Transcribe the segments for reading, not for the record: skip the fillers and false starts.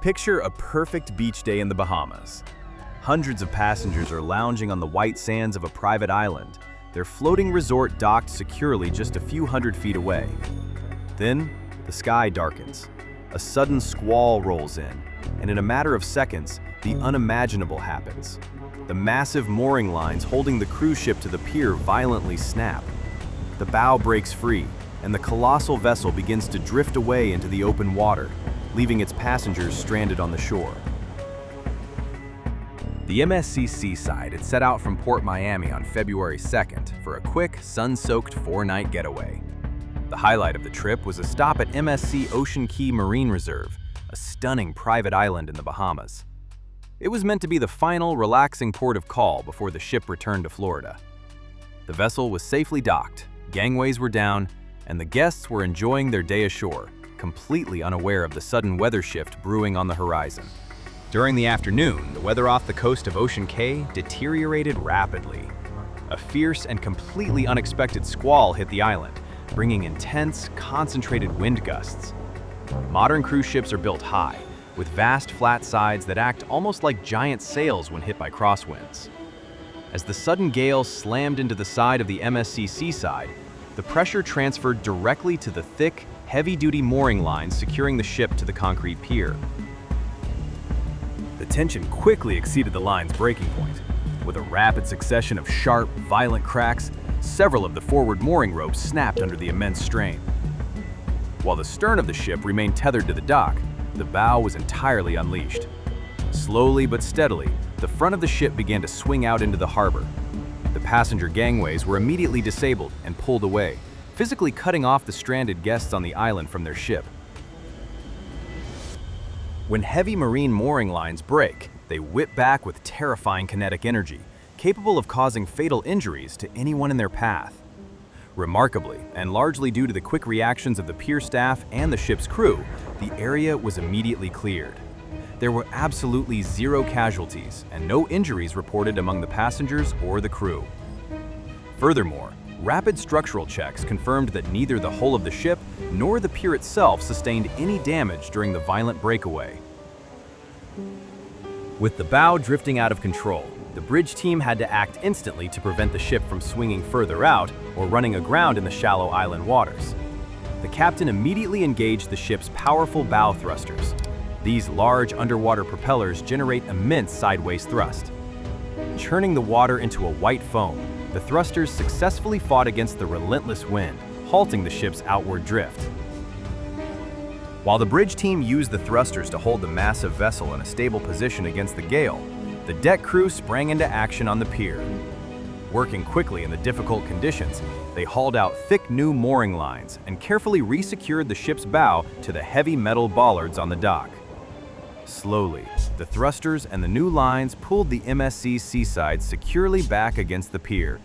Picture a perfect beach day in the Bahamas. Hundreds of passengers are lounging on the white sands of a private island, their floating resort docked securely just a few hundred feet away. Then, the sky darkens. A sudden squall rolls in, and in a matter of seconds, the unimaginable happens. The massive mooring lines holding the cruise ship to the pier violently snap. The bow breaks free, and the colossal vessel begins to drift away into the open water, leaving its passengers stranded on the shore. The MSC Seaside had set out from Port Miami on February 2nd for a quick, sun-soaked 4-night getaway. The highlight of the trip was a stop at MSC Ocean Cay Marine Reserve, a stunning private island in the Bahamas. It was meant to be the final, relaxing port of call before the ship returned to Florida. The vessel was safely docked, gangways were down, and the guests were enjoying their day ashore, completely unaware of the sudden weather shift brewing on the horizon. During the afternoon, the weather off the coast of Ocean Cay deteriorated rapidly. A fierce and completely unexpected squall hit the island, bringing intense, concentrated wind gusts. Modern cruise ships are built high, with vast flat sides that act almost like giant sails when hit by crosswinds. As the sudden gale slammed into the side of the MSC Seaside, the pressure transferred directly to the thick, heavy-duty mooring lines securing the ship to the concrete pier. The tension quickly exceeded the line's breaking point. With a rapid succession of sharp, violent cracks, several of the forward mooring ropes snapped under the immense strain. While the stern of the ship remained tethered to the dock, the bow was entirely unleashed. Slowly but steadily, the front of the ship began to swing out into the harbor. The passenger gangways were immediately disabled and pulled away, physically cutting off the stranded guests on the island from their ship. When heavy marine mooring lines break, they whip back with terrifying kinetic energy, capable of causing fatal injuries to anyone in their path. Remarkably, and largely due to the quick reactions of the pier staff and the ship's crew, the area was immediately cleared. There were absolutely zero casualties and no injuries reported among the passengers or the crew. Furthermore, rapid structural checks confirmed that neither the hull of the ship nor the pier itself sustained any damage during the violent breakaway. With the bow drifting out of control, the bridge team had to act instantly to prevent the ship from swinging further out or running aground in the shallow island waters. The captain immediately engaged the ship's powerful bow thrusters. These large underwater propellers generate immense sideways thrust. Churning the water into a white foam, the thrusters successfully fought against the relentless wind, halting the ship's outward drift. While the bridge team used the thrusters to hold the massive vessel in a stable position against the gale, the deck crew sprang into action on the pier. Working quickly in the difficult conditions, they hauled out thick new mooring lines and carefully resecured the ship's bow to the heavy metal bollards on the dock. Slowly, the thrusters and the new lines pulled the MSC Seaside securely back against the pier.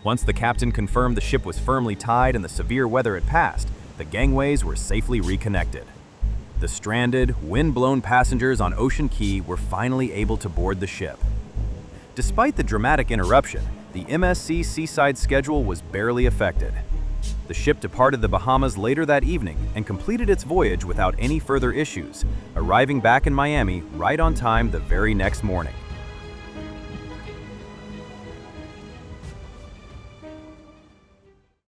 Once the captain confirmed the ship was firmly tied and the severe weather had passed, the gangways were safely reconnected. The stranded, wind-blown passengers on Ocean Cay were finally able to board the ship. Despite the dramatic interruption, the MSC Seaside schedule was barely affected. The ship departed the Bahamas later that evening and completed its voyage without any further issues, arriving back in Miami right on time the very next morning.